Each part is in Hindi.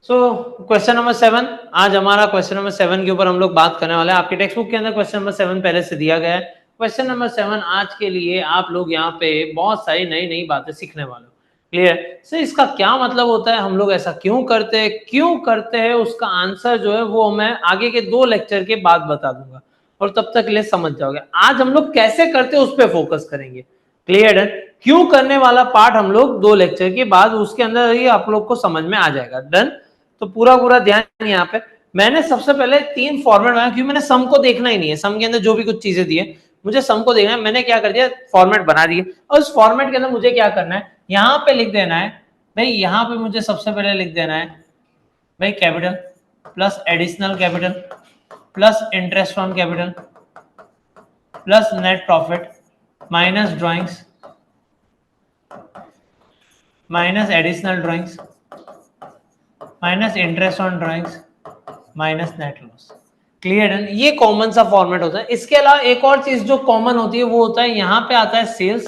सो क्वेश्चन नंबर 7, आज हमारा क्वेश्चन नंबर 7 के ऊपर हम लोग बात करने वाले हैं। आपके टेक्स्ट बुक के अंदर क्वेश्चन नंबर 7 पहले से दिया गया है। क्वेश्चन नंबर 7 आज के लिए आप लोग यहाँ पे बहुत सारी नई नई बातें सीखने वाले हो। क्लियर? सर इसका क्या मतलब होता है, हम लोग ऐसा क्यों करते हैं, उसका आंसर जो है वो मैं आगे के 2 लेक्चर के बाद बता दूंगा और तब तक के लिए समझ जाओगे। आज हम लोग कैसे करते हैं उस पर फोकस करेंगे। क्लियर है? क्यों करने वाला पार्ट हम लोग 2 लेक्चर के बाद उसके अंदर ही आप लोग को समझ में आ जाएगा। डन? तो पूरा ध्यान यहाँ पे। मैंने सबसे पहले 3 फॉर्मेट बनाया क्योंकि मैंने सम को देखना ही नहीं है। सम के अंदर जो भी कुछ चीजें दी है मुझे सम को देखना है। मैंने क्या कर दिया, फॉर्मेट बना दिए और उस फॉर्मेट के अंदर मुझे क्या करना है, यहाँ पे लिख देना है भाई, यहाँ पे मुझे सबसे पहले लिख देना है भाई capital plus additional capital plus interest on capital plus net profit minus drawings minus additional drawings minus interest on drawings minus net loss. Clear है? ये कॉमन सा फॉर्मेट होता है। इसके अलावा एक और चीज जो कॉमन होती है वो होता है, यहाँ पे आता है सेल्स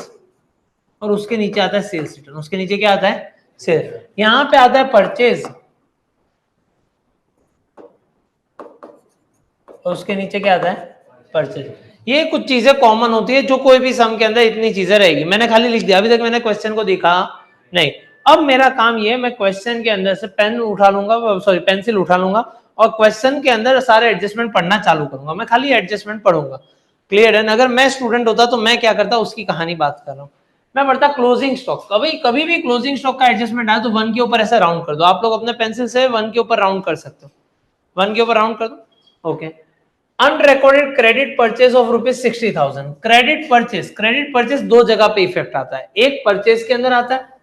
और उसके नीचे आता है सेल्स रिटर्न। उसके नीचे क्या आता है, सेल्स। यहाँ पे आता है परचेज और उसके नीचे क्या आता है, परचेज। ये कुछ चीजें कॉमन होती है जो कोई भी सम के अंदर इतनी चीजें रहेगी। मैंने खाली लिख दिया, अभी तक मैंने क्वेश्चन को देखा नहीं। अब मेरा काम ये है, मैं क्वेश्चन के अंदर से पेन उठा लूंगा, सॉरी पेंसिल उठा लूंगा और क्वेश्चन के अंदर सारे एडजस्टमेंट पढ़ना चालू करूंगा। मैं खाली एडजस्टमेंट पढ़ूंगा। क्लियर है? अगर मैं स्टूडेंट होता तो मैं क्या करता, उसकी कहानी बात कर रहा हूँ। मैं बढ़ता क्लोजिंग स्टॉक। कभी भी क्लोजिंग स्टॉक का एडजस्टमेंट आए तो 1 के ऊपर ऐसे राउंड कर दो। आप लोग अपने पेंसिल से 1 के ऊपर राउंड कर सकते हो। 1 के ऊपर राउंड कर दो। Okay. Unrecorded credit purchase of rupees 60,000। Credit purchase 2 जगह पे इफेक्ट आता है। एक परचेज के अंदर आता है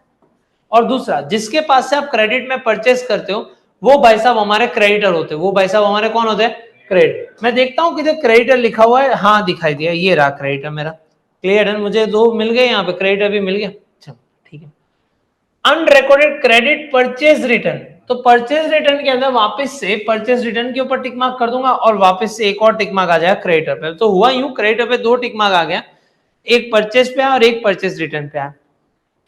और दूसरा जिसके पास से आप क्रेडिट में परचेज करते हो वो भाई साहब हमारे क्रेडिटर होते हैं। वो भाई साहब हमारे कौन होते हैं, क्रेडिट। मैं देखता हूं किधर क्रेडिटर लिखा हुआ है, हाँ दिखाई दिया, ये रहा क्रेडिटर मेरा। क्लियर है? मुझे 2 मिल गए यहाँ पे, क्रेडिटर भी मिल गया। अच्छा ठीक है। अनरिकॉर्डेड क्रेडिट परचेज रिटर्न, तो परचेज रिटर्न के अंदर वापस से परचेज रिटर्न के ऊपर टिक मार्क कर दूंगा और वापस से एक और टिक मार्क आ जाएगा क्रेडिटर पे। तो हुआ यूं, क्रेडिटर पे 2 टिक मार्क आ गया, एक परचेज पे आया और एक परचेज रिटर्न पे आया।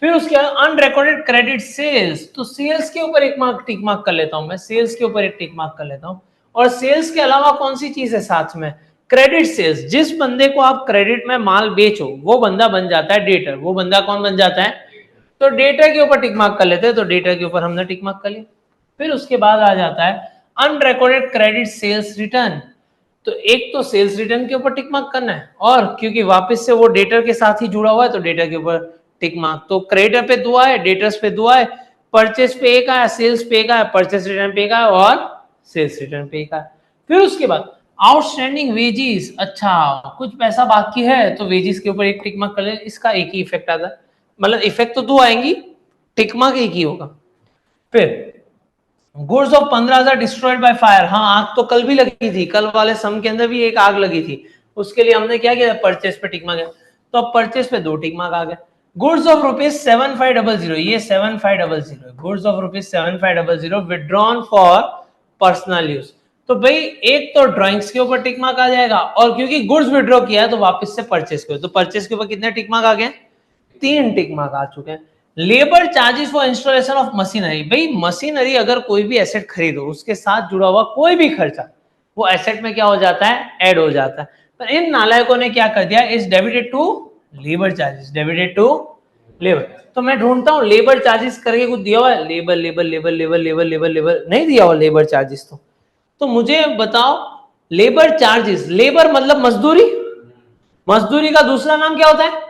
फिर उसके बाद अनरिकॉर्डेड क्रेडिट सेल्स, तो सेल्स के ऊपर एक मार्क टिक मार्क कर लेता हूं मैं, सेल्स के ऊपर एक टिक मार्क कर लेता हूं। और सेल्स के अलावा कौन सी चीज है साथ में, क्रेडिट सेल्स। जिस बंदे को आप क्रेडिट में माल बेचो वो बंदा बन जाता है डेटर। वो बंदा कौन बन जाता है, तो डेटा के ऊपर टिक मार्क कर लेते हैं। तो डेटा के ऊपर हमने टिक मार्क कर लिया। फिर उसके बाद आ जाता है अनरिकॉर्डेड क्रेडिट सेल्स रिटर्न। तो एक तो सेल्स रिटर्न के ऊपर टिक मार्क करना है और क्योंकि वापस से वो डेटर के साथ ही जुड़ा हुआ है तो डेटा के ऊपर टिक मार्क। तो क्रेडिटर पे 2 आए, डेटर्स पे 2 आए, परचेज पे 1 आया, सेल्स पे 1 आया, परचेज रिटर्न पे 1 आया और सेल्स रिटर्न पे 1 आया। फिर उसके बाद आउटस्टैंडिंग वेजिस, अच्छा कुछ पैसा बाकी है तो वेजिस के ऊपर एक टिक मार्क कर ले। इसका एक ही इफेक्ट आता है, मतलब इफेक्ट तो 2 आएंगी, टिक मार्क एक ही होगा। फिर goods of 15,000 destroyed by fire. हाँ आग तो कल भी लगी थी, कल वाले सम के अंदर भी एक आग लगी थी। उसके लिए हमने क्या किया, परचेज पे टिक मार्क गया, तो अब परचेज पे 2 टिक मार्क आ गया। गुड्स ऑफ रुपीज 7500, ये 7500, goods of rupees 7500 withdrawn for personal use. तो भाई एक तो ड्राइंग्स के ऊपर टिक मार्क आ जाएगा और क्योंकि गुड्स विड्रॉ किया है तो वापस से परचेज के, तो परचेज के ऊपर कितने टिक मार्क आ गए, 3 टिक मार्क आ चुके हैं। Labour charges for installation of machinery, भाई मशीनरी अगर कोई भी एसेट खरीदो उसके साथ जुड़ा हुआ कोई भी खर्चा वो एसेट में क्या हो जाता है, ऐड हो जाता है। पर इन नालायकों ने क्या कर दिया, is debited to labour charges, debited to labour. तो मैं ढूंढता हूं लेबर चार्जेस करके कुछ दिया हुआ है, labour labour labour labour labour labour labour नहीं दिया हुआ लेबर चार्जेस। तो मुझे बताओ लेबर चार्जेस, लेबर मतलब मजदूरी, मजदूरी का दूसरा नाम क्या होता है,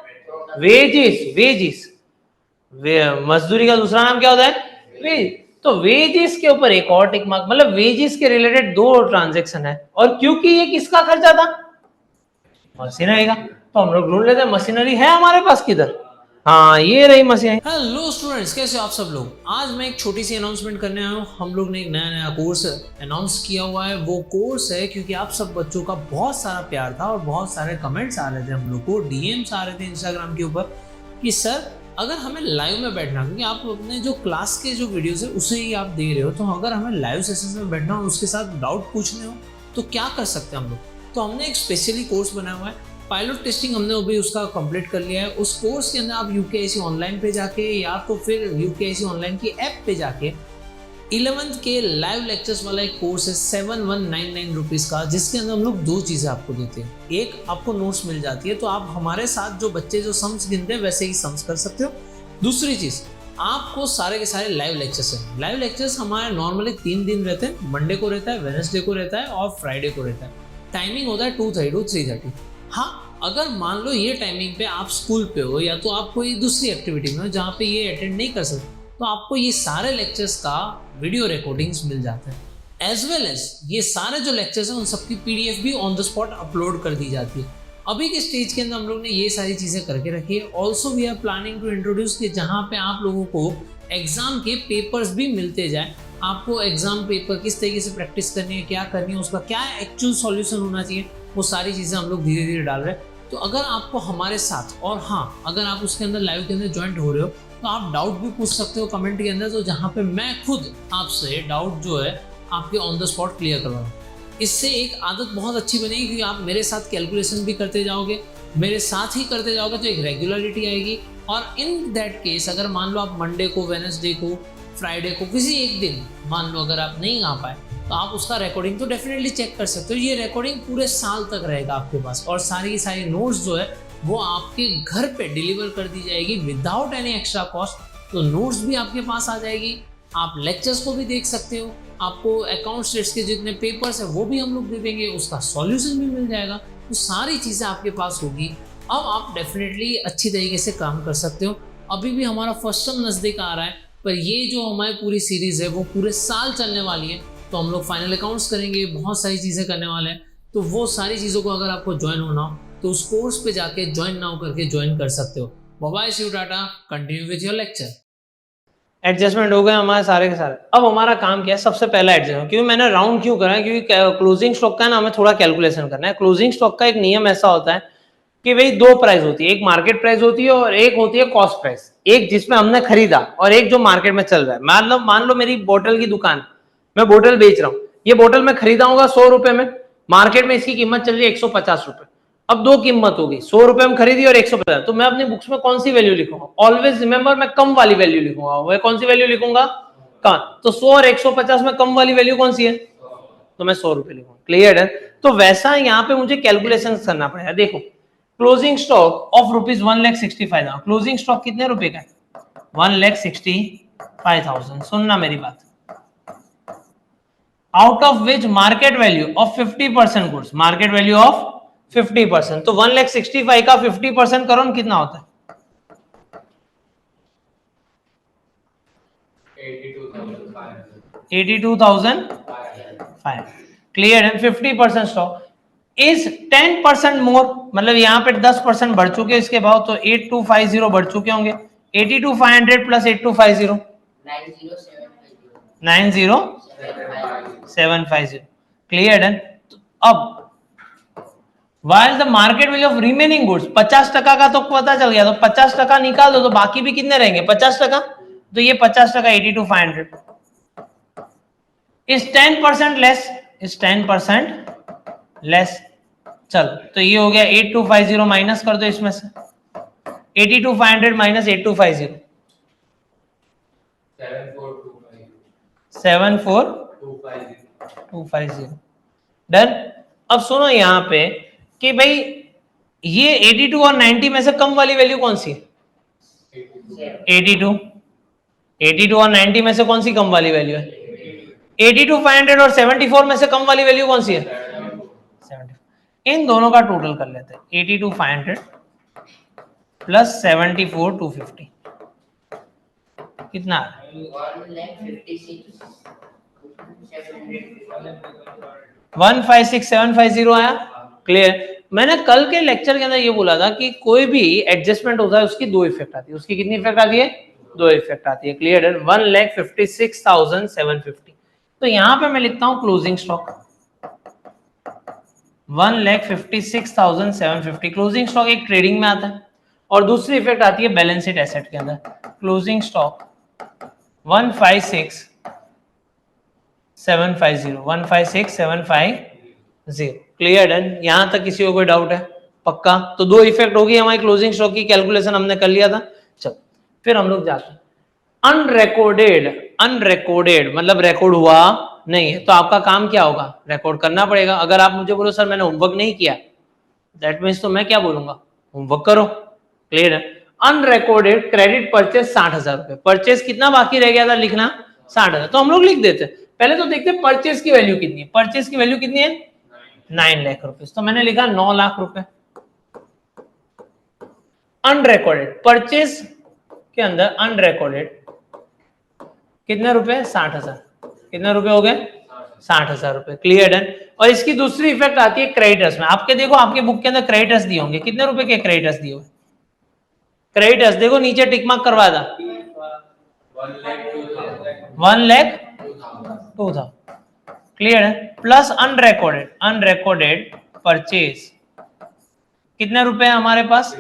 वेजिस। वेजिस, मजदूरी का दूसरा नाम क्या होता है, वेज। तो वेजिस के ऊपर एक और टिक मार्क, मतलब वेजिस के रिलेटेड 2 ट्रांजैक्शन है और क्योंकि ये किसका खर्चा था, मशीनरी का। तो हम लोग ढूंढ लेते हैं मशीनरी है हमारे पास किधर, हाँ ये रही मशीनरी। हेलो स्टूडेंट्स, कैसे हो आप सब लोग। आज मैं एक छोटी सी अनाउंसमेंट करने आया हूँ। हम लोग ने एक नया कोर्स अनाउंस किया हुआ है। वो कोर्स है क्योंकि आप सब बच्चों का बहुत सारा प्यार था और बहुत सारे कमेंट्स आ रहे थे, हम लोग को डीएम्स आ रहे थे इंस्टाग्राम के ऊपर कि सर अगर हमें लाइव में बैठना, क्योंकि आप अपने जो क्लास के जो वीडियोस है उसे ही आप दे रहे हो, तो अगर हमें लाइव सेशन में बैठना हो उसके साथ डाउट पूछने हो तो क्या कर सकते हैं हम लोग। तो हमने एक स्पेशली कोर्स बनाया हुआ है, पायलट टेस्टिंग हमने अभी उसका कंप्लीट कर लिया है। उस कोर्स के अंदर आप यूकेआईसी ऑनलाइन पे जाके या तो फिर यूकेआईसी ऑनलाइन की ऐप पे जाके 11th के लाइव लेक्चर्स वाला एक कोर्स है 7199 रुपीज़ का, जिसके अंदर हम लोग दो चीज़ें आपको देते हैं। एक, आपको नोट्स मिल जाती है, तो आप हमारे साथ जो बच्चे जो सम्स गिनते हैं वैसे ही सम्स कर सकते हो। दूसरी चीज़, आपको सारे के सारे लाइव लेक्चर्स हैं। लाइव लेक्चर्स हमारे नॉर्मली 3 दिन रहते हैं, मंडे को रहता है, वेडनेसडे को रहता है और फ्राइडे को रहता है। टाइमिंग होता है 2:30 to 3:30। हाँ, अगर मान लो ये टाइमिंग पे आप स्कूल पे हो या तो आप कोई दूसरी एक्टिविटी में हो जहाँ पे ये अटेंड नहीं कर सकते, तो आपको ये सारे लेक्चर्स का वीडियो रिकॉर्डिंग्स मिल जाते हैं। एज वेल एज ये सारे जो लेक्चर्स हैं उन सबकी PDF भी ऑन द स्पॉट अपलोड कर दी जाती है। अभी के स्टेज के अंदर हम लोग ने ये सारी चीज़ें करके रखी है। Also we are planning to introduce कि जहाँ पे आप लोगों को एग्जाम के पेपर्स भी मिलते जाए। आपको एग्जाम पेपर किस तरीके से प्रैक्टिस करनी है, क्या करनी है, उसका क्या एक्चुअल सॉल्यूशन होना चाहिए, वो सारी चीज़ें हम लोग धीरे धीरे डाल रहे हैं। तो अगर आपको हमारे साथ, और हाँ, अगर आप उसके अंदर लाइव के अंदर ज्वाइंट हो रहे हो तो आप डाउट भी पूछ सकते हो कमेंट के अंदर, तो जहाँ पे मैं खुद आपसे डाउट जो है आपके ऑन द स्पॉट क्लियर करवाऊँ। इससे एक आदत बहुत अच्छी बनेगी कि आप मेरे साथ कैलकुलेशन भी करते जाओगे, मेरे साथ ही करते जाओगे, तो एक रेगुलरिटी आएगी। और इन दैट केस अगर मान लो आप मंडे को, वेडनेसडे को, फ्राइडे को, किसी एक दिन मान लो अगर आप नहीं आ पाए, तो आप उसका रिकॉर्डिंग तो डेफिनेटली चेक कर सकते हो। ये रिकॉर्डिंग पूरे साल तक रहेगा आपके पास, और सारी की सारी नोट्स जो है वो आपके घर पे डिलीवर कर दी जाएगी विदाउट एनी एक्स्ट्रा कॉस्ट। तो नोट्स भी आपके पास आ जाएगी, आप लेक्चर्स को भी देख सकते हो, आपको अकाउंट स्टेट्स के जितने पेपर्स है वो भी हम लोग दे देंगे, उसका सॉल्यूशन भी मिल जाएगा। तो सारी चीज़ें आपके पास होगी। अब आप डेफिनेटली अच्छी तरीके से काम कर सकते हो। अभी भी हमारा फर्स्ट टर्म नज़दीक आ रहा है, पर ये जो हमारी पूरी सीरीज़ है वो पूरे साल चलने वाली है। तो हम लोग फाइनल अकाउंट्स करेंगे, बहुत सारी चीज़ें करने वाले हैं। तो वो सारी चीज़ों को अगर आपको ज्वाइन होना हो तो उस कोर्स पे जाके ज्वाइन नाउ करके ज्वाइन कर सकते हो। Bye bye, see you, tata, continue with your lecture. Adjustment हो गए हमारे सारे के सारे। अब हमारा काम क्या है, सबसे पहला एडजस्टमेंट, क्योंकि मैंने राउंड क्यों करा है, क्योंकि क्लोजिंग स्टॉक का ना हमें थोड़ा कैलकुलेशन करना है। क्लोजिंग स्टॉक का एक नियम ऐसा होता है कि भाई दो प्राइस होती है, एक मार्केट प्राइस होती है और एक होती है कॉस्ट प्राइस। एक जिसमें हमने खरीदा और एक जो मार्केट में चल रहा है। मान लो मेरी बोतल की दुकान, मैं बोतल बेच रहा हूँ, ये बोतल मैं खरीदा होगा 100 रुपए में, मार्केट में इसकी कीमत चल रही है 150 रुपए। अब दो कीमत होगी, 100 रुपए में खरीदी और 150। तो मैं अपनी बुक्स में कौन सी वैल्यू लिखूंगा? ऑलवेज रिमेंबर, मैं कम वाली वैल्यू लिखूंगा। वह कौन सी वैल्यू लिखूंगा? कम। तो 100 और 150 में कम वाली वैल्यू कौन सी है? तो मैं 100 रुपए लिखूंगा। क्लियर है? तो वैसा यहाँ पे मुझे कैलकुलेशन करना पड़ेगा। देखो, closing stock of rupees 1,65,000। Closing stock कितने रुपए का है? 1,65,000। सुनना मेरी बात। Out of which market value of 50% goods, market value of 50%। तो 1,65,000 का 50% करो, कितना होता है? 82,500। क्लियर है? 50% स्टॉक इज 10% मोर, मतलब यहाँ पे 10% बढ़ चुके हैं इसके भाव, तो 8250 बढ़ चुके होंगे। 82,500 प्लस 8250 90,750। क्लियर है? अब while the market value of remaining goods, 50% का तो पता चल गया, तो 50% निकाल दो, तो बाकी भी कितने रहेंगे? 50%। तो ये 50% 82,500 इज 10% लेस, इज 10% लेस। चल, तो ये हो गया 8250 माइनस कर दो इसमें से, 82,500 माइनस 8250, 74,250। डन। अब सुनो यहाँ पे कि भाई ये 82 और 90 में से कम वाली वैल्यू कौन सी है? 82। 82 और 90 में से कौन सी कम वाली वैल्यू है? 82,500 और 74 में से कम वाली वैल्यू कौन सी है? 74। इन दोनों का टोटल कर लेते हैं, 82,500 प्लस 74,250 कितना? 156,750 आया। क्लियर? मैंने कल के लेक्चर के अंदर ये बोला था कि कोई भी एडजस्टमेंट होता है उसकी दो इफेक्ट आती है। उसकी कितनी इफेक्ट आती है? दो इफेक्ट आती है। क्लियर है? 1,56,750। तो यहां पे मैं लिखता हूं क्लोजिंग स्टॉक 1,56,750। क्लोजिंग स्टॉक एक ट्रेडिंग में आता है, और दूसरी इफेक्ट आती है बैलेंस शीट एसेट के अंदर। Closing stock 156,750। क्लियर? डन? यहां तक किसी को कोई डाउट है? पक्का? तो दो इफेक्ट होगी हमारी क्लोजिंग स्टॉक की, कैलकुलेशन हमने कर लिया था। चलो फिर हम लोग जाते हैं अनरिकॉर्डेड अनरिकॉर्डेड मतलब रिकॉर्ड हुआ नहीं है, तो आपका काम क्या होगा, रिकॉर्ड करना पड़ेगा। अगर आप मुझे बोलो सर मैंने होमवर्क नहीं किया, दैट मीन्स तो मैं क्या बोलूंगा, होमवर्क करो। क्लियर है। अनरिकॉर्डेड क्रेडिट परचेज 60,000 रुपए, परचेज कितना बाकी रह गया था लिखना, 60,000, तो हम लोग लिख देते। पहले तो देखते परचेज की वैल्यू कितनी है, परचेज की वैल्यू कितनी है 9 लाख रुपए, तो मैंने लिखा 9 लाख रुपए। अनरिकॉर्डेड परचेज के अंदर अनरिकॉर्डेड कितने रुपए 60,000, कितने रुपए हो गए 60,000 रुपए। Clear done. और इसकी दूसरी इफेक्ट आती है क्रेडिटर्स में। आपके देखो आपके बुक के अंदर क्रेडिटर्स दिए होंगे, कितने रुपए के क्रेडिटर्स दिए हुए, क्रेडिटर्स देखो नीचे टिक मार्क करवा था 1,02,000। क्लियर है। प्लस अनरिकॉर्डेड, अनरिकॉर्डेड परचेज कितने रुपए हमारे पास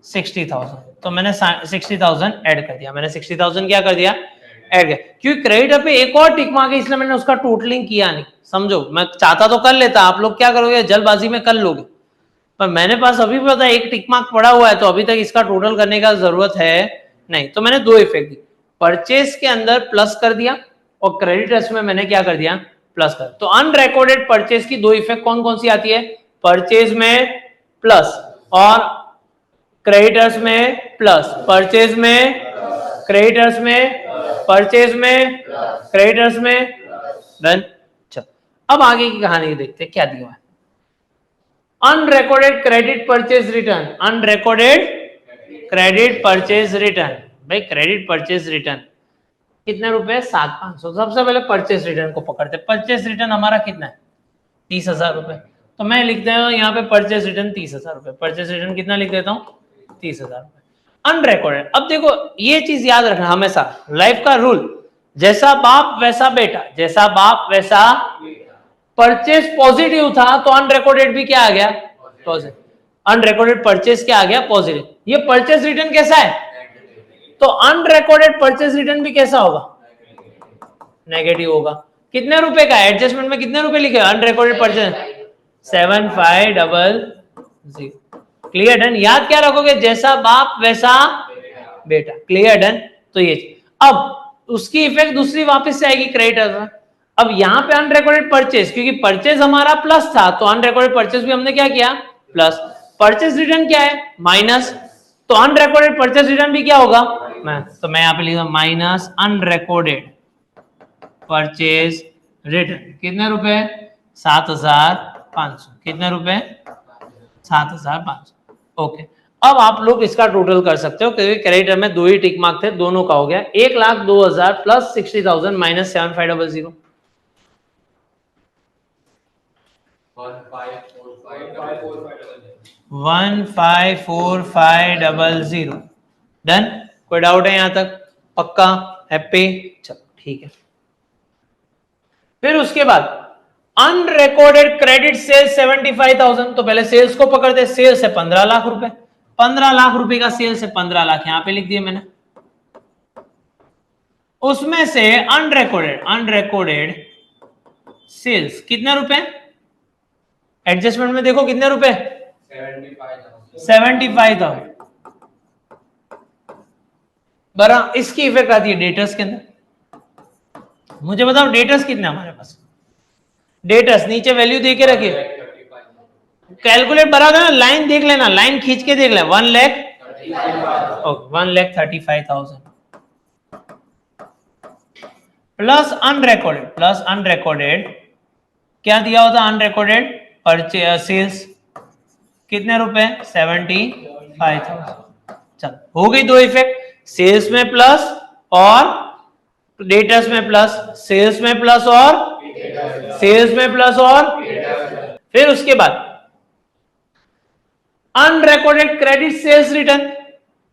60,000, तो मैंने 60,000 ऐड कर दिया, मैंने 60,000 क्या कर दिया ऐड किया, क्योंकि क्रेडिट पे एक और टिक मार्क है इसलिए मैंने उसका टोटलिंग किया नहीं। समझो, मैं चाहता तो कर लेता, आप लोग क्या करोगे जल्दबाजी में कर लोगे, पर मैंने पास अभी भी पता एक टिक मार्क पड़ा हुआ है, तो अभी तक इसका टोटल करने का जरूरत है नहीं, तो मैंने दो इफेक्ट दी, परचेज के अंदर प्लस कर दिया और क्रेडिटर्स में मैंने क्या कर दिया प्लस कर। तो अनरिकॉर्डेड परचेज की दो इफेक्ट कौन कौन सी आती है, परचेज में प्लस और क्रेडिटर्स में प्लस, परचेज में क्रेडिटर्स में, परचेज में क्रेडिटर्स में, डन। चलो अब आगे की कहानी देखते हैं क्या दिया है। Unrecorded credit purchase return, unrecorded credit purchase return, भाई क्रेडिट परचेज रिटर्न कितने रुपए 7,500। सबसे पहले परचेज रिटर्न को पकड़ते, परचेज रिटर्न हमारा कितना है 30,000 रुपए, तो मैं लिखते हैं यहाँ पे परचेज रिटर्न 30,000 रुपए, परचेज रिटर्न कितना लिख देता हूँ 30,000 रुपए। अनरिकॉर्डेड, अब देखो ये चीज याद रखना हमेशा, लाइफ का रूल, जैसा बाप वैसा बेटा, जैसा बाप वैसा, परचेज पॉजिटिव था तो अनरिकॉर्डेड भी क्या आ गया पॉजिटिव, अनरिकॉर्डेड परचेज क्या आ गया पॉजिटिव। ये परचेज रिटर्न कैसा है, तो अनरिकॉर्डेड परचेज रिटर्न भी कैसा होगा नेगेटिव होगा। कितने रुपए का एडजस्टमेंट में कितने रुपए लिखे अनरिकॉर्डेड परचेज 7,500। Clear done. याद क्या रखोगे, जैसा बाप वैसा बेटा। Clear done. तो ये अब उसकी इफेक्ट दूसरी वापस से आएगी क्रेडिटर में। अब यहां पे अनरिकॉर्डेड परचेज, क्योंकि परचेज हमारा प्लस था तो अनरिकॉर्डेड परचेज भी हमने क्या किया प्लस, परचेज रिटर्न क्या है माइनस, तो अनरिकॉर्डेड परचेज रिटर्न भी क्या होगा तो मैं यहां पे लिखूंगा माइनस अनरिकॉर्डेड परचेज रिटर्न कितने रुपए 7,500, कितने रुपए 7,500। ओके, अब आप लोग इसका टोटल कर सकते हो क्योंकि क्रेडिटर में दो ही टिक मार्क थे, दोनों का हो गया 1,02,000 प्लस 60,000 माइनस 7,500 154500। डन। कोई डाउट है यहां तक, पक्का हैप्पी, चलो ठीक है। फिर उसके बाद अनरिकॉर्डेड क्रेडिट सेल्स 75,000, तो पहले सेल्स को पकड़ते, सेल्स है 15 लाख रुपए, 15 लाख रुपए का सेल्स है 15 लाख यहां पे लिख दिए मैंने, उसमें से अनरिकॉर्डेड सेल्स कितने रुपए, एडजस्टमेंट में देखो कितने रुपए 75,000। बरा इसकी इफेक्ट आती है डेटर्स के अंदर, मुझे बताओ डेटर्स कितने हमारे पास, डेटर्स नीचे वैल्यू दे के रखिए, कैलकुलेट बना देना, लाइन देख लेना, लाइन खींच के देख लेना, 1,35,000 प्लस अनरिकॉर्डेड क्या दिया होता अनरिकॉर्डेड परचेज सेल्स कितने रुपए 75,000। चल हो गई दो इफेक्ट, सेल्स में प्लस और डेटर्स में प्लस, सेल्स में प्लस और सेल्स में प्लस और फिर उसके बाद unrecorded credit sales return,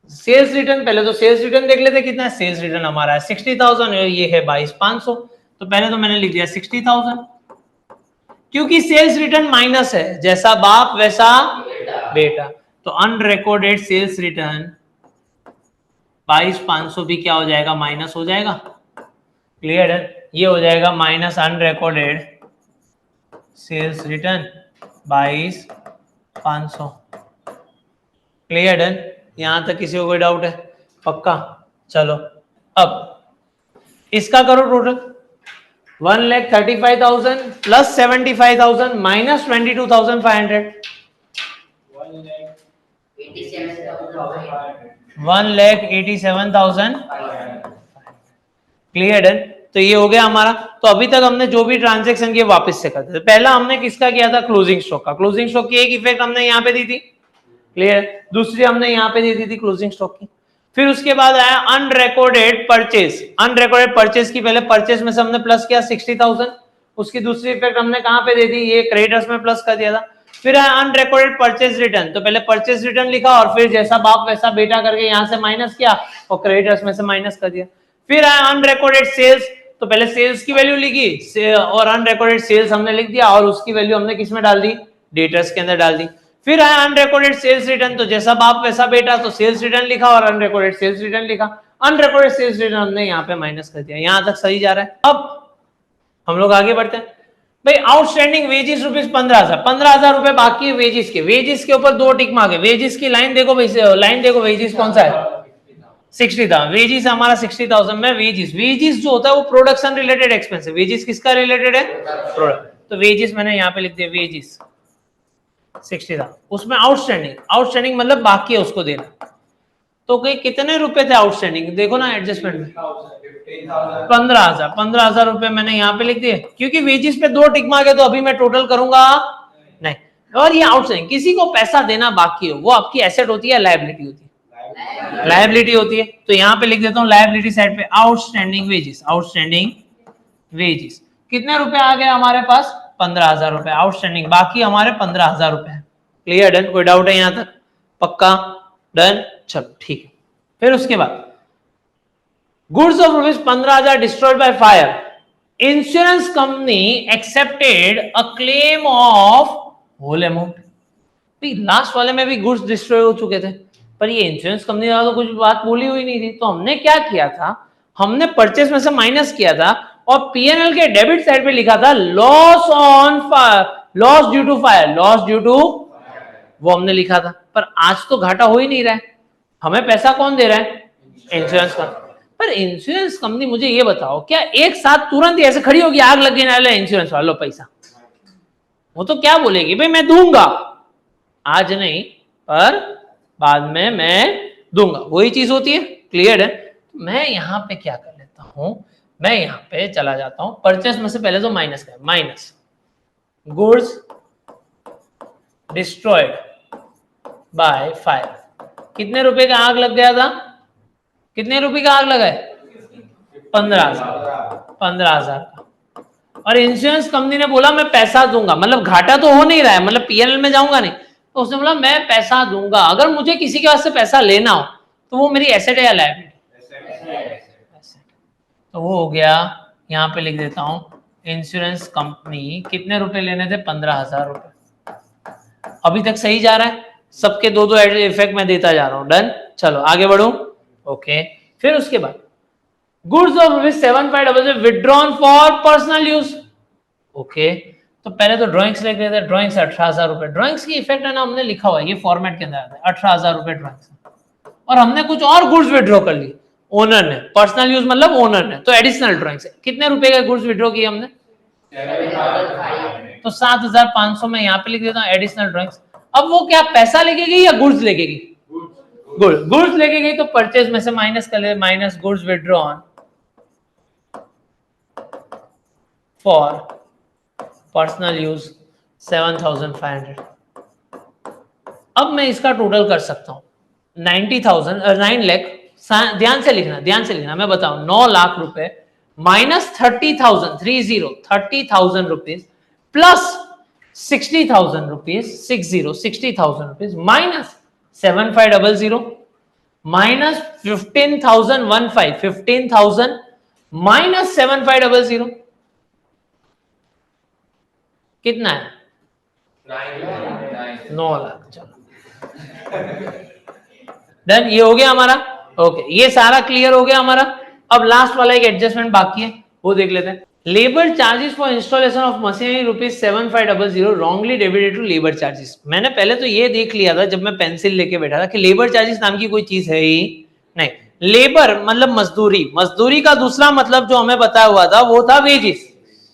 sales return पहले तो सेल्स रिटर्न देख लेते कितना है, सेल्स रिटर्न हमारा है 60,000, ये है 22,500, तो पहले तो मैंने लिख दिया 60,000, क्योंकि सेल्स रिटर्न माइनस है, जैसा बाप वैसा बेटा, तो अनरिकॉर्डेड सेल्स रिटर्न 22,500 भी क्या हो जाएगा माइनस हो जाएगा। क्लियर है, ये हो जाएगा minus unrecorded sales return 22,500। Clear done. यहां तक किसी को कोई डाउट है, पक्का। चलो अब इसका करो total 1,35,000 plus 75,000 minus 22,500 1,87,000 clear done. तो ये हो गया हमारा। तो अभी तक हमने जो भी ट्रांजैक्शन किए वापस से करते थे। पहला हमने किसका किया था, क्लोजिंग स्टॉक का। क्लोजिंग स्टॉक की एक इफेक्ट हमने यहाँ पे दी थी, क्लियर। दूसरी हमने यहाँ पे दी थी क्लोजिंग स्टॉक की। फिर उसके बाद आया अनरिकॉर्डेड परचेज। अनरिकॉर्डेड परचेज की पहले परचेज में से हमने प्लस किया 60,000, उसकी दूसरी इफेक्ट हमने कहां पे दे दी, ये क्रेडिटर्स में प्लस कर दिया था। फिर आया अनरिकॉर्डेड परचेज रिटर्न, तो पहले परचेज रिटर्न लिखा और फिर जैसा बाप वैसा बेटा करके यहां से माइनस किया और क्रेडिटर्स में से माइनस कर दिया। फिर आया अनरिकॉर्डेड सेल्स, तो पहले सेल्स की वैल्यू लिखी और अनरिकॉर्डेड सेल्स हमने लिख दिया और उसकी वैल्यू हमने किस में डाल दी, डेटर्स के अंदर डाल दी। फिर आया अनरिकॉर्डेड सेल्स रिटर्न, तो जैसा बाप वैसा बेटा, तो सेल्स रिटर्न लिखा और अनरिकॉर्डेड सेल्स रिटर्न लिखा। अनरिकॉर्डेड सेल्स रिटर्न हमने यहाँ पे माइनस कर दिया। यहां तक सही जा रहा है। अब हम लोग आगे बढ़ते हैं। भाई आउटस्टैंडिंग वेजेस रुपीज 15,000 रुपए बाकी है वेजेस के। वेजेस के ऊपर दो टिक मार्क है। वेजेस की लाइन देखो, लाइन देखो, वेजेस कौन सा है, 60,000। वेजेस हमारा 60,000 में वेजेस, वेजेस जो होता है वो प्रोडक्शन रिलेटेड एक्सपेंस है। वेजेस किसका रिलेटेड है, प्रोडक्ट। तो वेजेस मैंने यहाँ पे लिख दिया, वेजेस 60,000। उसमें आउटस्टैंडिंग, आउटस्टैंडिंग मतलब बाकी है उसको देना। तो कितने रुपए थे आउटस्टैंडिंग, देखो ना एडजस्टमेंट में 15,000 रुपए मैंने यहाँ पे लिख दिए, क्योंकि वेजेस पे दो टिक मार्क है तो अभी मैं टोटल करूंगा नहीं। और ये आउटस्टैंडिंग, किसी को पैसा देना बाकी हो वो आपकी एसेट होती है, लायबिलिटी होती है, लायबिलिटी होती है। तो यहाँ पे लिख देता हूँ लायबिलिटी साइड पे आउटस्टैंडिंग वेजेस। आउटस्टैंडिंग वेजेस कितने रुपए आ गए हमारे पास, 15,000 रुपए आउटस्टैंडिंग, बाकी हमारे 15,000 रुपए। Clear, done. कोई डाउट है यहाँ तक, पक्का, डन, चलो ठीक है। फिर उसके बाद goods of rupees 15,000 destroyed by fire, insurance company accepted a claim of whole amount. Last वाले में भी गुड्स डिस्ट्रॉय हो चुके थे, पर ये इंश्योरेंस कंपनी वाला तो कुछ बात बोली हुई नहीं थी। तो हमने क्या किया था, हमने परचेस में से माइनस किया था और पीएनएल के डेबिट साइड पे लिखा था loss on fire, loss due to fire, loss due to, वो हमने लिखा था। पर आज तो घाटा हो ही नहीं रहा है, हमें पैसा कौन दे रहा है, इंश्योरेंस कंपनी। पर इंश्योरेंस कंपनी मुझे ये बताओ, क्या एक साथ तुरंत ही ऐसे खड़ी होगी, आग लग गई ना, इंश्योरेंस वालों पैसा, वो तो क्या बोलेगी, भाई मैं दूंगा, आज नहीं पर बाद में मैं दूंगा, वही चीज होती है। क्लियर है। मैं यहां पे क्या कर लेता हूं, मैं यहां पे चला जाता हूं, परचेस में से पहले तो माइनस कर, minus goods destroyed by fire, कितने रुपए का आग लग गया था, कितने रुपए का आग लगा है, 15,000 का। और इंश्योरेंस कंपनी ने बोला मैं पैसा दूंगा, मतलब घाटा तो हो नहीं रहा है, मतलब पीएनएल में जाऊंगा नहीं, तो उसने बोला मैं पैसा दूंगा। अगर मुझे किसी के पास से पैसा लेना हो तो वो मेरी एसेट है या लायबिलिटी, तो वो हो गया। यहाँ पे लिख देता हूं इंश्योरेंस कंपनी कितने रुपए लेने थे, 15,000 रुपए। अभी तक सही जा रहा है, सबके दो दो इफेक्ट मैं देता जा रहा हूं, डन। चलो आगे बढ़ू, ओके। फिर उसके बाद goods of rupees 7,500 withdrawn for personal use, okay. तो पहले तो ड्राइंग्स लिख रहे थे, ड्राइंग्स 18,000 रुपए, ड्राइंग्स की इफेक्ट है ना, हमने लिखा हुआ है ये फॉर्मेट के अंदर आता है, 18,000 रुपए ड्राइंग्स। और हमने कुछ और गुड्स विड्रॉ कर ली, ओनर ने, पर्सनल यूज मतलब ओनर ने, तो एडिशनल ड्राइंग्स कितने रुपए का गुड्स विड्रॉ किए हमने, 7,500। तो 7,500 में यहाँ पे लिख देता हूँ एडिशनल ड्राइंग्स। अब वो क्या पैसा लेके गई या गुड्स लेके गई, गुड्स लेके गई, तो परचेज में से माइनस कर ले, minus goods withdrawn for personal use 7,500। अब मैं इसका टोटल कर सकता हूं 90,000, 9 लाख, ध्यान से लिखना, ध्यान से लिखना, मैं बताऊं 9 लाख रुपए minus 30,000, 30,000 rupees plus 60,000 rupees, 60,000 rupees minus 7,500 minus 15,015, 15,000 minus 7,500 कितना है, 9 लाख। चलो डन, ये हो गया हमारा, ओके। ये सारा क्लियर हो गया हमारा। अब लास्ट वाला एक एडजस्टमेंट बाकी है, वो देख लेते हैं। Labour charges for installation of machinery rupees 7,500 wrongly debited to labour charges. मैंने पहले तो ये देख लिया था जब मैं पेंसिल लेके बैठा था कि लेबर चार्जेस नाम की कोई चीज है ही नहीं, लेबर मतलब मजदूरी, मजदूरी का दूसरा मतलब जो हमें बताया हुआ था वो था वेजिस,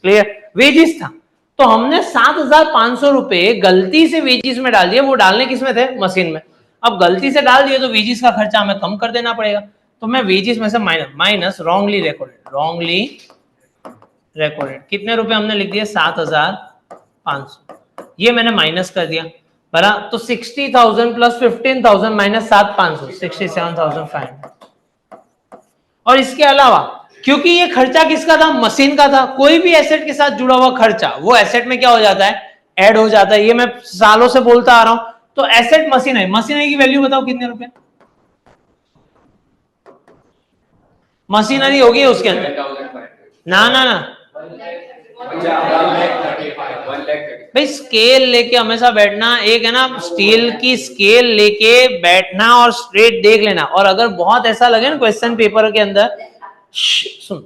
क्लियर, वेजिस था। तो हमने 7,500 रुपए गलती से वेजिस में डाल दिए, वो डालने किसमें थे, मशीन में। अब गलती से डाल दिए तो वेजिस का खर्चा हमें कम कर देना पड़ेगा, तो मैं वेजिस में से माइनस रॉन्गली रिकॉर्डेड कितने रुपए हमने लिख दिए 7,500, ये मैंने माइनस कर दिया बरा, तो 60,000 प्लस 15,000 माइनस 7,500 67,500। और इसके अलावा क्योंकि ये खर्चा किसका था, मशीन का था, कोई भी एसेट के साथ जुड़ा हुआ खर्चा वो एसेट में क्या हो जाता है, ऐड हो जाता है, ये मैं सालों से बोलता आ रहा हूं। तो एसेट मशीनरी की वैल्यू बताओ कितने रुपए, मशीनरी होगी उसके अंदर, ना ना ना भाई स्केल लेके हमेशा बैठना, एक है ना स्टील की स्केल लेके बैठना और स्ट्रेट देख लेना। और अगर बहुत ऐसा लगे ना क्वेश्चन पेपर के अंदर, सुन,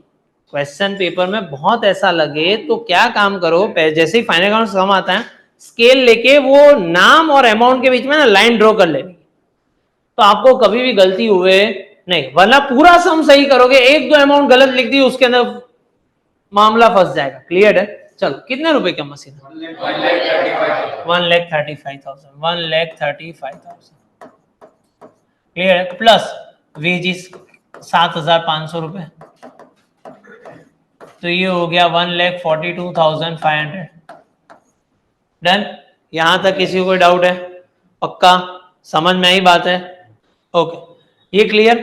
क्वेश्चन पेपर में बहुत ऐसा लगे तो क्या काम करो, जैसे ही फाइनल अकाउंट सम आता है स्केल लेके वो नाम और अमाउंट के बीच में ना लाइन ड्रॉ कर लेनी, तो आपको कभी भी गलती हुए नहीं, वरना पूरा सम सही करोगे, एक दो अमाउंट गलत लिख दी उसके अंदर मामला फंस जाएगा। क्लियर है, चलो कितने रुपए का मशीन है, 1,35,000 क्लियर है, प्लस वेजिस 7,500 रुपए, तो ये हो गया 1,42,500। डन, यहां तक किसी को कोई डाउट है, पक्का समझ में आई बात है, ओके ये क्लियर।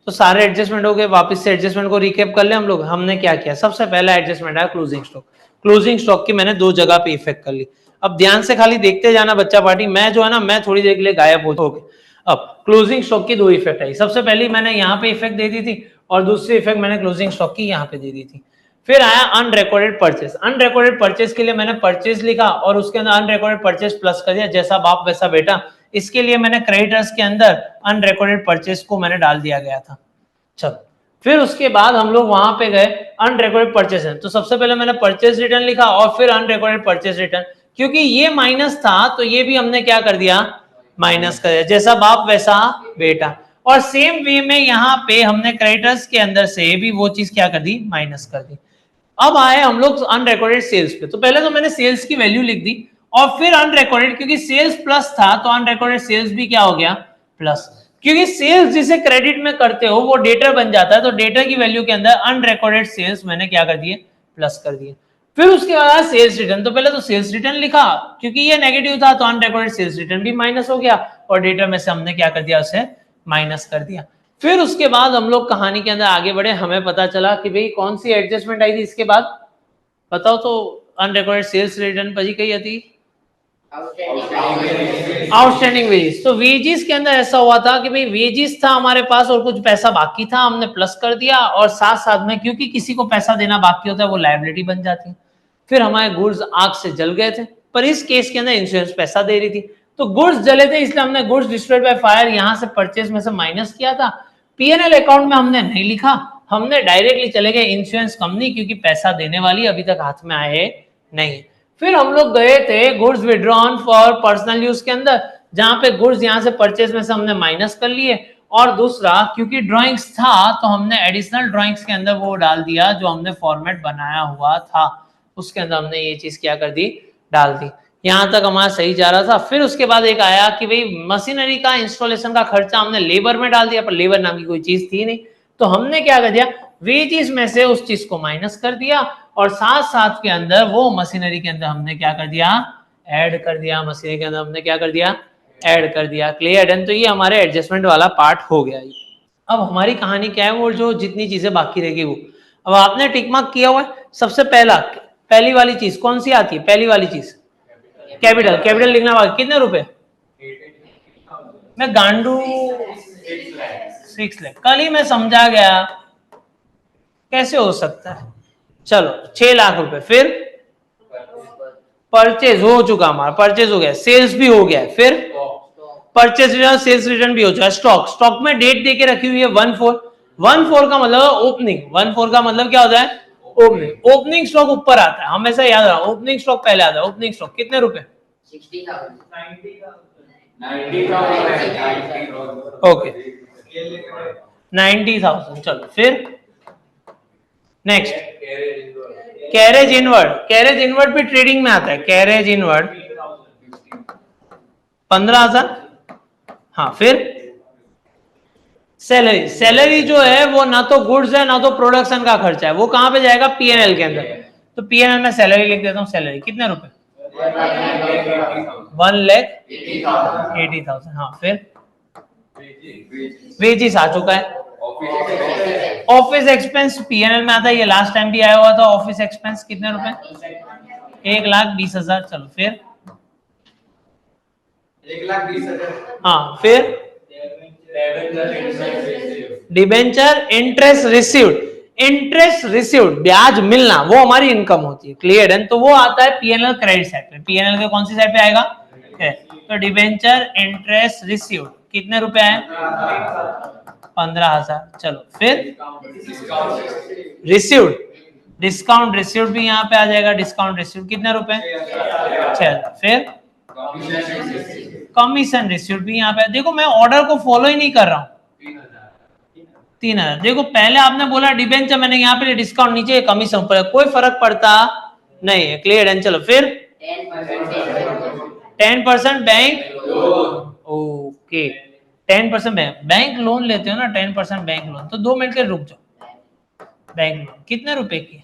तो सारे एडजस्टमेंट हो गए, वापस से एडजस्टमेंट को रिकैप कर ले हम लोग। हमने क्या किया, सबसे पहला एडजस्टमेंट है क्लोजिंग स्टॉक, क्लोजिंग स्टॉक की मैंने दो जगह पे इफेक्ट कर ली। अब ध्यान से खाली देखते जाना बच्चा पार्टी, मैं जो है ना मैं थोड़ी देर के लिए गायब हो गया। अब क्लोजिंग स्टॉक की दो इफेक्ट आई, सबसे पहली मैंने यहाँ पे इफेक्ट दे दी थी और दूसरी इफेक्ट मैंने क्लोजिंग स्टॉक की यहाँ पे दे दी थी। फिर आया अनरिकॉर्डेड परचेस, अनरिकॉर्डेड परचेस के लिए मैंने परचेस लिखा और उसके अंदर अनरिकॉर्डेड परचेस प्लस कर दिया, जैसा बाप वैसा बेटा। इसके लिए मैंने क्रेडिटर्स के अंदर अनरिकॉर्डेड परचेस को मैंने डाल दिया गया था। चलो फिर उसके बाद हम लोग वहां पे गए अनरिकॉर्डेड परचेस है, तो सबसे पहले मैंने परचेस रिटर्न लिखा और फिर अनरिकॉर्डेड परचेस रिटर्न, क्योंकि ये माइनस था तो ये भी हमने क्या कर दिया, माइनस कर दिया, जैसा बाप वैसा बेटा। और सेम वे में यहाँ पे हमने क्रेडिटर्स के अंदर से भी वो चीज क्या कर दी, माइनस कर दी। अब आए हम लोग अनरिकॉर्डेड सेल्स पे, तो पहले तो मैंने सेल्स की वैल्यू लिख दी और फिर अनरिकॉर्डेड, क्योंकि सेल्स प्लस था तो अनरिकॉर्डेड सेल्स भी क्या हो गया, प्लस, क्योंकि सेल्स जिसे क्रेडिट में करते हो वो डेटर बन जाता है, तो डेटर की वैल्यू के अंदर अनरिकॉर्डेड सेल्स मैंने क्या कर दिए, प्लस कर दिए। फिर उसके बाद सेल्स रिटर्न, तो पहले तो सेल्स रिटर्न लिखा, क्योंकि ये नेगेटिव था तो अनरिकॉर्डेड सेल्स रिटर्न भी माइनस हो गया और डेटर में से हमने क्या कर दिया, उसे माइनस कर दिया। फिर उसके बाद हम लोग कहानी के अंदर आगे बढ़े, हमें पता चला कि भाई कौन सी एडजस्टमेंट आई थी इसके बाद, बताओ तो, अनरिकॉर्डेड सेल्स रिटर्न पर कही थी आउटस्टैंडिंग वेजेस। तो वेजेस के अंदर ऐसा हुआ था कि भाई वेजेस था हमारे पास और कुछ पैसा बाकी था, हमने प्लस कर दिया और साथ साथ में क्योंकि किसी को पैसा देना बाकी होता है वो लायबिलिटी बन जाती है। फिर हमारे गुड्स आग से जल गए थे, पर इस केस के अंदर इंश्योरेंस पैसा दे रही थी, तो गुड्स जले थे इसलिए हमने गुड्स डिस्ट्रॉयड बाय फायर यहां से परचेज में से माइनस किया था। पीएनएल अकाउंट में हमने नहीं लिखा, हमने डायरेक्टली चले गए इंश्योरेंस कंपनी, क्योंकि पैसा देने वाली अभी तक हाथ में आए नहीं। फिर हम लोग गए थे goods withdrawn for personal use के अंदर, जहां पे गुड्स यहां से परचेज में से हमने माइनस कर लिए, और दूसरा क्योंकि ड्राइंग्स था तो हमने एडिशनल ड्राइंग्स के अंदर वो डाल दिया जो हमने फॉर्मेट बनाया हुआ था, उसके अंदर हमने ये चीज क्या कर दी, डाल दी। यहां तक हमारा सही जा रहा था। फिर उसके बाद एक आया कि भाई मशीनरी का इंस्टॉलेशन का खर्चा हमने लेबर में डाल दिया, पर लेबर नाम की कोई चीज थी नहीं, तो हमने क्या कर दिया, वेजेस में से उस चीज को माइनस कर दिया और साथ साथ के अंदर वो मशीनरी के अंदर हमने क्या कर दिया, ऐड कर दिया, मशीनरी के अंदर हमने क्या कर दिया, ऐड कर दिया। क्लियर डन, तो ये हमारे एडजस्टमेंट वाला पार्ट हो गया। अब हमारी कहानी क्या है, वो जो जितनी चीजें बाकी रहेगी वो, अब आपने टिक मार्क किया हुआ है। सबसे पहली वाली चीज कौन सी आती है, पहली वाली चीज कैपिटल, कैपिटल लिखना बाकी, कितने रुपए, मैं गांडू 6 लाख, कल ही मैं समझा गया, कैसे हो सकता है, चलो 6 लाख रुपए। फिर परचेज हो चुका, हमारा परचेज हो गया, सेल्स भी हो गया, फिर परचेज रिटर्न, सेल्स रिटर्न भी हो चुका है। स्टॉक, स्टॉक में डेट देके रखी हुई है 1/4, 1/4 का मतलब ओपनिंग, 1/4 का मतलब क्या होता है, ओपनिंग, ओपनिंग स्टॉक ऊपर आता है, हमेशा याद रखो ओपनिंग स्टॉक पहले आता है। ओपनिंग स्टॉक कितने रुपए, 90,000, ओके 90,000। चलो फिर next, carriage inward. Carriage inward भी ट्रेडिंग में आता है। Carriage inward 15,000। हाँ फिर सैलरी। सैलरी जो है वो ना तो गुड्स है ना तो प्रोडक्शन का खर्चा है, वो कहां पे जाएगा? पीएनएल के अंदर। तो पीएनएल में सैलरी लिख देता हूँ। सैलरी कितने रुपए? 1,80,000। हाँ फिर वेजेस आ चुका है। ऑफिस एक्सपेंस पीएनएल में आता है, ये लास्ट टाइम भी आया हुआ था। ऑफिस एक्सपेंस कितने रुपए? 1,20,000। चलो फिर 1,20,000। हाँ फिर debenture interest received. Interest received, ब्याज मिलना, वो हमारी इनकम होती है। क्लियर है? तो वो आता है पीएनएल क्रेडिट साइड पे। पीएनएल के कौन सी साइड पे आएगा? तो डिबेंचर इंटरेस्ट रिसीव्ड कितने रुपए आए? 15,000। चलो फिर रिसीव्ड, डिस्काउंट रिसीव्ड भी यहाँ पे आ जाएगा। डिस्काउंट रिसीव्ड कितने रुपए? 6,000। फिर कमीशन रिसीव्ड भी यहाँ पे। देखो मैं ऑर्डर को फॉलो ही नहीं कर रहा हूँ। 3,000। देखो पहले आपने बोला डिबेंचर, मैंने यहाँ पे डिस्काउंट, नीचे कमीशन ऊपर, कोई फर्क पड़ता नहीं है। क्लियर है? चलो फिर 10% बैंक। ओके 10% बैंक लोन लेते हो ना, 10% बैंक लोन। तो 2 मिनट के रुक जाओ। बैंक लोन कितने रुपए की?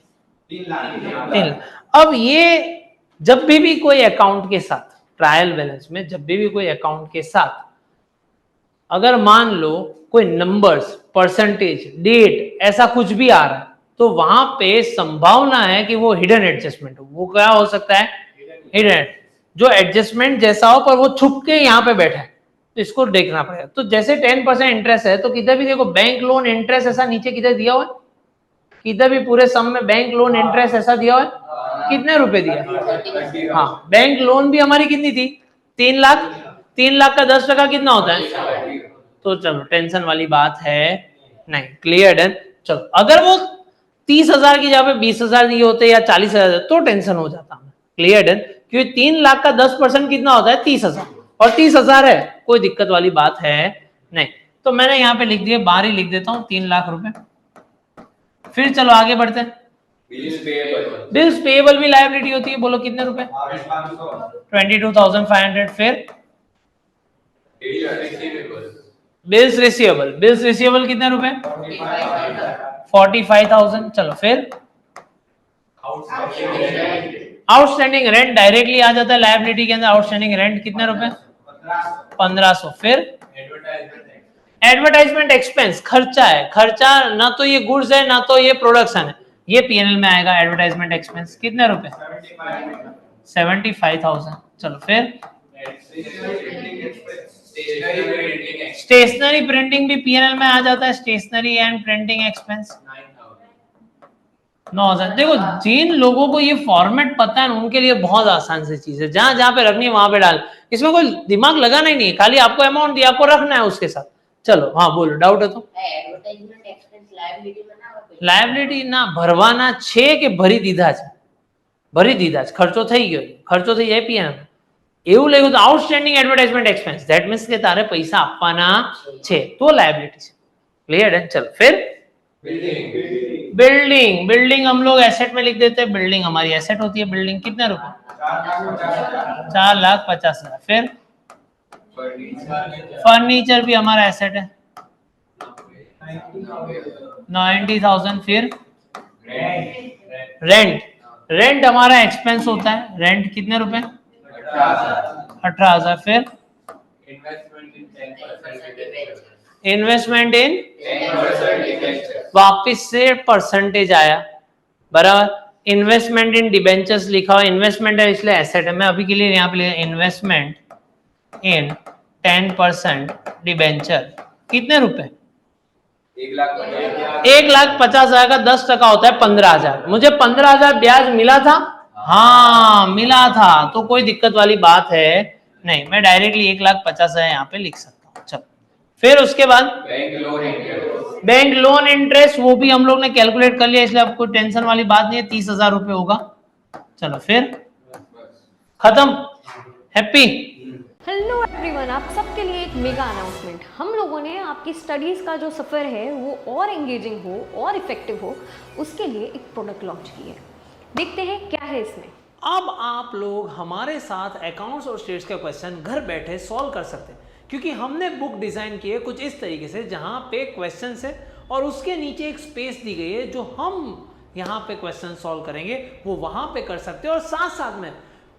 3 लाख। अब ये जब भी कोई अकाउंट के साथ ट्रायल बैलेंस में, जब भी कोई अकाउंट के साथ अगर मान लो कोई नंबर्स, परसेंटेज, डेट ऐसा कुछ भी आ रहा है, तो वहां पे संभावना है कि वो हिडन एडजस्टमेंट हो। वो क्या हो सकता है? हिडन, जो एडजस्टमेंट जैसा हो पर वो छुप के यहाँ पे बैठा है, तो इसको देखना पड़ेगा। तो जैसे 10% इंटरेस्ट है, तो किधर भी देखो बैंक लोन इंटरेस्ट ऐसा नीचे किधर दिया हुआ है? किधर भी पूरे सम में बैंक लोन इंटरेस्ट ऐसा दिया हुआ है। कितने रुपए दिया? हाँ बैंक लोन भी हमारी कितनी थी? 3 लाख। 3 लाख का 10% कितना होता है? तो चलो टेंशन वाली बात है नहीं। क्लियर है? चलो अगर वो 30,000 की जगह पे 20,000 दिए होते या 40,000 तो टेंशन हो जाता। क्लियर है? क्योंकि 3 लाख का 10% कितना होता है? 30,000। और 30,000 है, कोई दिक्कत वाली बात है नहीं। तो मैंने यहाँ पे लिख दिया, बाहर ही लिख देता हूँ 3 लाख रुपए। फिर चलो आगे बढ़ते हैं। बिल्स पेएबल भी लायबिलिटी होती है। बोलो कितने रुपए? 22,500। फिर बिल्स रिसीवेबल। बिल्स रिसीवेबल कितने रुपए? 45,000। चलो फिर आउटस्टैंडिंग रेंट डायरेक्टली आ जाता है लायबिलिटी के अंदर। आउटस्टैंडिंग रेंट कितने रुपए? 1,500। फिर एडवर्टाइजमेंट एक्सपेंस, खर्चा है। खर्चा ना तो ये गुड्स है ना तो ये प्रोडक्शन है, ये पीएनएल में आएगा। एडवर्टाइजमेंट एक्सपेंस कितने रुपए? 75,000। चलो फिर स्टेशनरी प्रिंटिंग भी पीएनएल में आ जाता है। Stationery and printing expense 9,000। देखो जिन लोगों को ये फॉर्मेट पता है उनके लिए बहुत आसान सी चीज है। जहां जहां पे रखनी है वहां पे डाल, इसमें कोई दिमाग लगाना ही नहीं है। खाली आपको अमाउंट दिया, आपको रखना है उसके साथ। चलो हाँ बोलो, डाउट है तो? લાયબિલિટી ના ભરવાના છે કે ભરી દીધા છે? ભરી દીધા છે, ખર્ચો થઈ ગયો, ખર્ચો થઈ જાય પીએનએલ. એવું લાગ્યું તો outstanding advertisement expense, that means કે તારે પૈસા આપવાના છે તો લાયબિલિટી છે. क्लियर है? चलो फिर बिल्डिंग। बिल्डिंग हम लोग एसेट में लिख देते हैं। बिल्डिंग हमारी एसेट होती है। बिल्डिंग कितने रुपए? 4,50,000। फिर फर्नीचर भी हमारा एसेट है 90,000। फिर रेंट। रेंट हमारा एक्सपेंस होता है। रेंट कितने रुपए? 18,000। फिर इन्वेस्टमेंट इन, वापिस से परसेंटेज आया बराबर। इन्वेस्टमेंट इन डिबेंचर्स लिखा हुआ, इन्वेस्टमेंट है इसलिए एसेट है। मैं अभी के लिए यहाँ पे इन्वेस्टमेंट इन 10% डिबेंचर कितने रुपए? 1,50,000 का 10% होता है 15,000। मुझे 15,000 ब्याज मिला था। हाँ मिला था, तो कोई दिक्कत वाली बात है नहीं। मैं डायरेक्टली 1,50,000 यहाँ पे लिख सकता हूँ। चलो फिर उसके बाद बैंक लोन इंटरेस्ट, वो भी हम लोग ने कैलकुलेट कर लिया, इसलिए आपको टेंशन वाली बात नहीं है। 30,000 रुपए होगा। चलो फिर खत्म। हैप्पी? हेलो एवरीवन, आप सबके लिए एक मेगा अनाउंसमेंट। हम लोगों ने आपकी स्टडीज़ का जो सफ़र है वो और एंगेजिंग हो और इफ़ेक्टिव हो, उसके लिए एक प्रोडक्ट लॉन्च की है। देखते हैं क्या है इसमें। अब आप लोग हमारे साथ अकाउंट्स और स्टेट्स का क्वेश्चन घर बैठे सॉल्व कर सकते हैं, क्योंकि हमने बुक डिज़ाइन की है कुछ इस तरीके से जहाँ पे क्वेश्चन है और उसके नीचे एक स्पेस दी गई है जो हम यहाँ पे क्वेश्चन सॉल्व करेंगे वो वहाँ पे कर सकते हैं। और साथ साथ में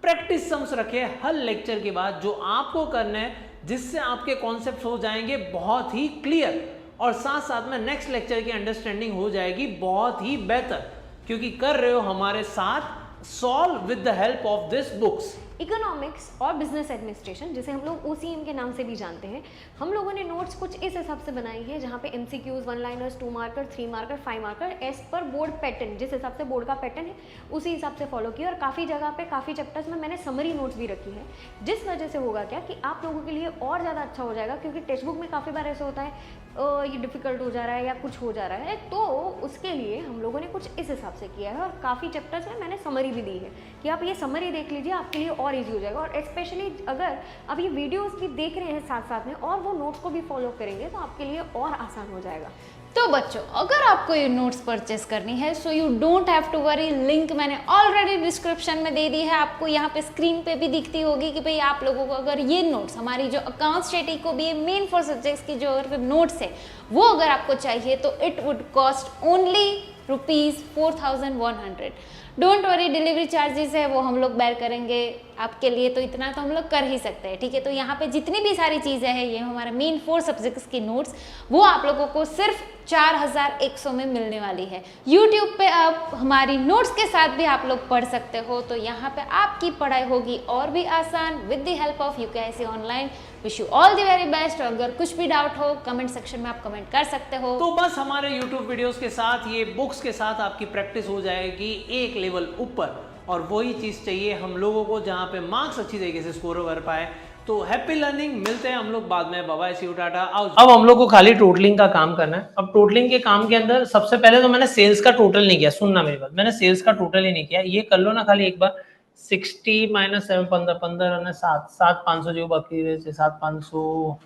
प्रैक्टिस सम्स रखे हर लेक्चर के बाद जो आपको करना है, जिससे आपके कॉन्सेप्ट हो जाएंगे बहुत ही क्लियर और साथ साथ में नेक्स्ट लेक्चर की अंडरस्टैंडिंग हो जाएगी बहुत ही बेहतर, क्योंकि कर रहे हो हमारे साथ solve with the help of this books. Economics और बिजनेस एडमिनिस्ट्रेशन, जिसे हम लोग OCM के नाम से भी जानते हैं, हम लोगों ने नोट्स कुछ इस हिसाब से बनाई है जहाँ पे MCQs, 1 liners, 2 marker, 3 marker, 5 marker as per board pattern, जिस हिसाब से बोर्ड का पैटर्न है उसी हिसाब से फॉलो किया। और काफ़ी जगह पे काफ़ी चैप्टर्स में मैंने समरी नोट्स भी रखी है, जिस वजह से होगा क्या कि आप लोगों के लिए और ज़्यादा अच्छा हो जाएगा, क्योंकि टेक्स्ट बुक में काफ़ी बार ऐसा होता है ये डिफ़िकल्ट हो जा रहा है या कुछ हो जा रहा है, तो उसके लिए हम लोगों ने कुछ इस हिसाब से किया है। और काफ़ी चैप्टर्स में मैंने समरी भी दी है कि आप ये समरी देख लीजिए, आपके लिए और ईजी हो जाएगा। और स्पेशली अगर अब ये वीडियोस भी देख रहे हैं साथ साथ में और वो नोट्स को भी फॉलो करेंगे तो आपके लिए और आसान हो जाएगा। तो बच्चों, अगर आपको ये नोट्स परचेस करनी है so you don't have to worry, link मैंने ऑलरेडी डिस्क्रिप्शन में दे दी है। आपको यहाँ पे स्क्रीन पे भी दिखती होगी कि भाई आप लोगों को अगर ये नोट्स, हमारी जो अकाउंट स्टेट को भी मेन 4 सब्जेक्ट्स की जो नोट्स है वो अगर आपको चाहिए तो it would cost only ₹4100। Don't worry, delivery charges है वो हम लोग बेयर करेंगे आपके लिए, तो इतना तो हम लोग कर ही सकते हैं, ठीक है। तो यहाँ पे जितनी भी सारी चीज़ें हैं, ये हमारे मेन 4 सब्जेक्ट्स की नोट्स, वो आप लोगों को सिर्फ 4100 में मिलने वाली है। यूट्यूब पे आप हमारी नोट्स के साथ भी आप लोग पढ़ सकते हो, तो यहाँ पे आपकी पढ़ाई होगी और भी आसान with the help of UKIC online. Wish you all the very best. अगर कुछ भी डाउट हो कमेंट सेक्शन में आप कमेंट कर सकते हो। तो बस हमारे YouTube वीडियोस के साथ, ये बुक्स के साथ आपकी प्रैक्टिस हो जाएगी एक लेवल ऊपर, और वही चीज़ चाहिए हम लोगों को जहाँ पे मार्क्स अच्छी तरीके से स्कोर कर पाए। तो हैप्पी लर्निंग, मिलते हैं हम लोग बाद में। Bye bye, see you, tata. अब हम लोग को खाली टोटलिंग का काम करना है। अब टोटलिंग के काम के अंदर सबसे पहले तो मैंने सेल्स का टोटल नहीं किया, सुनना मेरी बात, मैंने सेल्स का टोटल ही नहीं किया। ये कर लो ना खाली एक बार, 60 माइनस 7, 15 और 7, 7,500 जो बाकी रहे, 7,500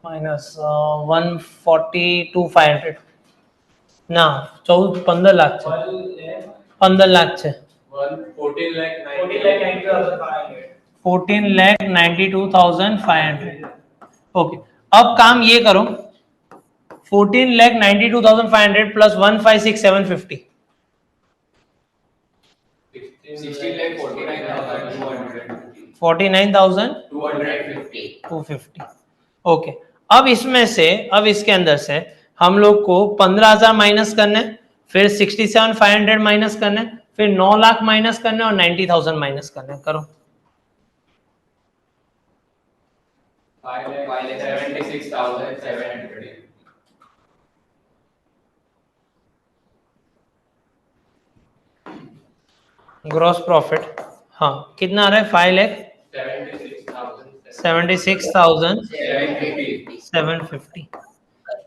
माइनस 142,500 ना 14, 15 लाख છે, 15 लाख છે, 14,92,500। ओके, अब काम ये करो, 14,92,500 प्लस 156,750, 49,250। ओके, अब इसमें से, अब इसके अंदर से हम लोग को 15,000 माइनस करने, फिर 67,500 माइनस करने, फिर 9 लाख माइनस करने और 90,000 माइनस करने। करो। 76,700। ग्रॉस प्रॉफिट, हाँ कितना आ रहा है? 5,76,750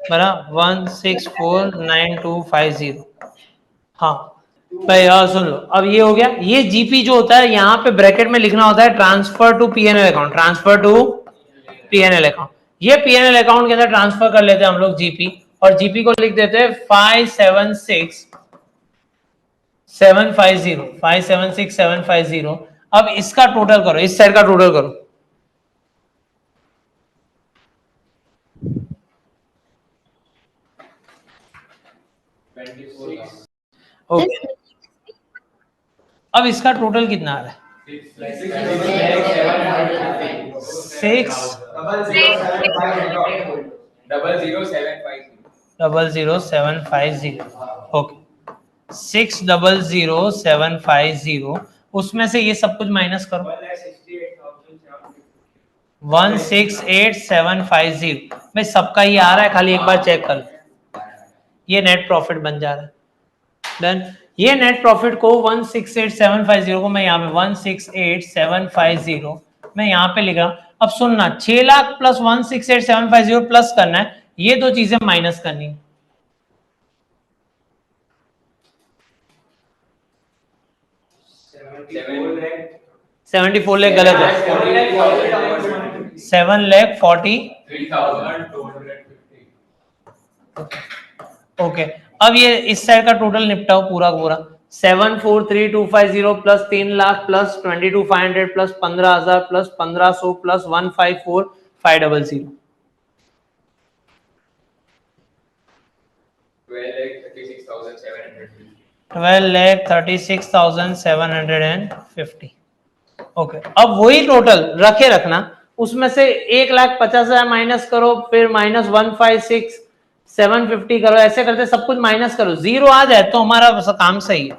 बराबर 1649250। हाँ भाई, सुन लो, अब ये हो गया। ये जीपी जो होता है यहाँ पे ब्रैकेट में लिखना होता है transfer to PNL account, transfer to PNL account. ये पीएनएल अकाउंट के अंदर ट्रांसफर कर लेते हैं हम लोग जीपी, और जीपी को लिख देते हैं 576,750। अब इसका टोटल करो, इस साइड का टोटल करो। ओके, अब इसका टोटल कितना आ रहा है? 6,00750। ओके, 6,00750, उसमें से ये सब कुछ माइनस करो, 168,750। भाई सबका ये आ रहा है, खाली एक बार चेक कर लो। ये नेट प्रॉफिट बन जा रहा है। डन। ये नेट प्रॉफिट को 168,750 को मैं यहाँ पे 168,750 मैं यहाँ पे लिख रहा हूँ। अब सुनना, 6 लाख प्लस 168,750 प्लस करना है, ये दो चीजें माइनस करनी है। $74 लाख गलत है, 7,40,250। ओके, अब ये इस साइड का टोटल निपटाओ पूरा पूरा। 7,43,250 plus 3 lakh plus 22,500 plus 15,000 plus 1,500 plus 154,500। 12,36,750। Okay, अब वही टोटल रखे रखना, उसमें से 1,50,000 माइनस करो, फिर माइनस 156,750 करो, ऐसे करते सब कुछ माइनस करो, जीरो आ जाए तो हमारा काम सही है।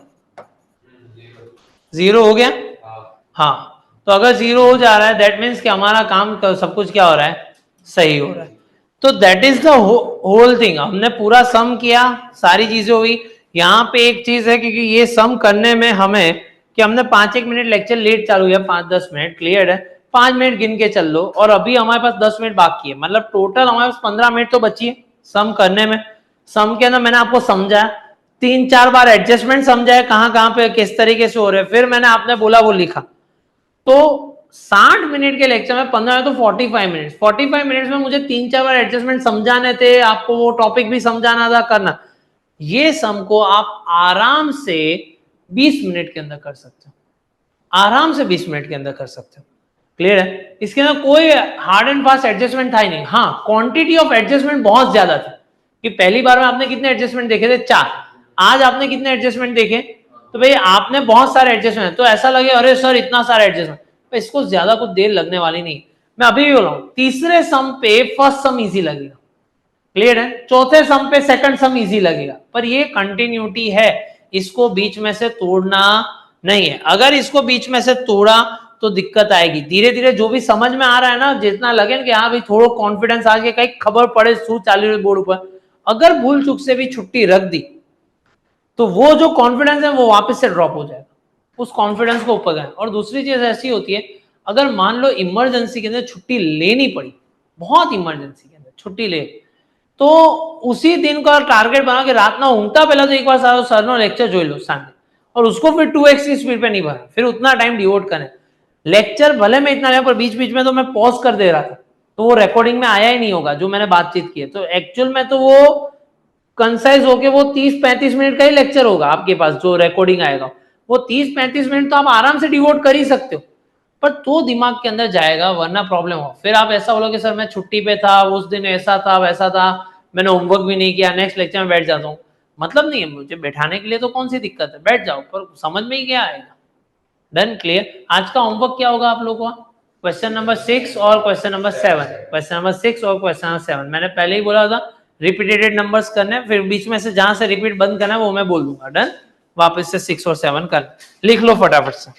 जीरो हो गया? हाँ, तो अगर जीरो हो जा रहा है दैट मीन्स कि हमारा काम सब कुछ क्या हो रहा है, सही हो रहा है। तो that is the whole thing. हमने पूरा सम किया, सारी चीजें हुई। यहाँ पे एक चीज है, क्योंकि ये सम करने में हमें कि हमने 5-1 मिनट लेक्चर लेट चालू किया, 5-10 मिनट, क्लियर है, 5 मिनट गिन के चल लो, और अभी हमारे पास 10 मिनट बाकी है, मतलब टोटल हमारे पास 15 मिनट तो बची है सम करने में। सम के अंदर मैंने आपको समझाया, 3-4 बार एडजस्टमेंट समझाया, कहाँ पे किस तरीके से हो रहे हैं, फिर मैंने आपने बोला वो लिखा। तो 60 मिनट के लेक्चर में 15 है तो 45 मिनट, 45 मिनट्स में मुझे 3-4 बार एडजस्टमेंट समझाने थे, आपको वो टॉपिक भी समझाना था, करना। ये सम को आप आराम से 20 मिनट के अंदर कर सकते हो, आराम से 20 मिनट के अंदर कर सकते हो, क्लियर है। इसके अंदर कोई हार्ड एंड फास्ट एडजस्टमेंट था ही नहीं। हाँ, क्वांटिटी ऑफ एडजस्टमेंट बहुत ज्यादा थी, कि पहली बार में आपने कितने एडजस्टमेंट देखे थे, 4, आज आपने कितने एडजस्टमेंट देखे, तो भाई आपने बहुत सारे एडजस्टमेंट, तो ऐसा लगे अरे सर इतना सारा एडजस्टमेंट, तो इसको ज्यादा कुछ देर लगने वाली नहीं। मैं अभी भी बोल रहा हूं, तीसरे सम पे फर्स्ट सम इजी लगेगा, क्लियर है, चौथे सम पे सेकंड सम इजी लगेगा, पर ये कंटिन्यूटी है, इसको बीच में से तोड़ना नहीं है। अगर इसको बीच में से तोड़ा तो दिक्कत आएगी। धीरे धीरे जो भी समझ में आ रहा है ना, जितना लगे ना कि हाँ भाई थोड़ा कॉन्फिडेंस आ गया, कहीं खबर पड़े सू चालू रही बोर्ड ऊपर, अगर भूल चूक से भी छुट्टी रख दी तो वो जो कॉन्फिडेंस है वो वापस से ड्रॉप हो जाएगा, उस कॉन्फिडेंस को ऊपर गए। और दूसरी चीज ऐसी होती है, अगर मान लो इमरजेंसी के अंदर छुट्टी लेनी पड़ी, बहुत इमरजेंसी के अंदर छुट्टी ले, तो उसी दिन का टारगेट बना के रात ना ऊँगता पहला तो एक बार सर नो लेक्चर जो लो सामने, और उसको फिर 2x की स्पीड पे नहीं भरा, फिर उतना टाइम डिवोट करें। लेक्चर भले में इतना लिया, पर बीच बीच में तो मैं पॉज कर दे रहा था, तो वो रिकॉर्डिंग में आया ही नहीं होगा जो मैंने बातचीत की है। तो एक्चुअल में तो वो कंसाइज होके वो 30-35 मिनट का ही लेक्चर होगा आपके पास, जो रिकॉर्डिंग आएगा वो 30-35 मिनट तो आप आराम से डिवोट कर ही सकते हो, पर तो दिमाग के अंदर जाएगा, वरना प्रॉब्लम हो। फिर आप ऐसा बोलोगे सर मैं छुट्टी पे था, उस दिन ऐसा था वैसा था, मैंने होमवर्क भी नहीं किया, नेक्स्ट लेक्चर में बैठ जाता हूँ, मतलब नहीं है। मुझे बैठाने के लिए तो कौन सी दिक्कत है, बैठ जाओ, पर समझ में ही क्या आएगा। Done, clear. आज का होमवर्क क्या होगा आप लोगों का, क्वेश्चन नंबर 6 और क्वेश्चन नंबर 7, क्वेश्चन नंबर 6 और क्वेश्चन नंबर 7। मैंने पहले ही बोला था रिपीटेड नंबर्स करने, फिर बीच में से जहां से रिपीट बंद करना है वो मैं बोल दूंगा। डन, वापस से 6 और 7 कर लिख लो फटाफट से।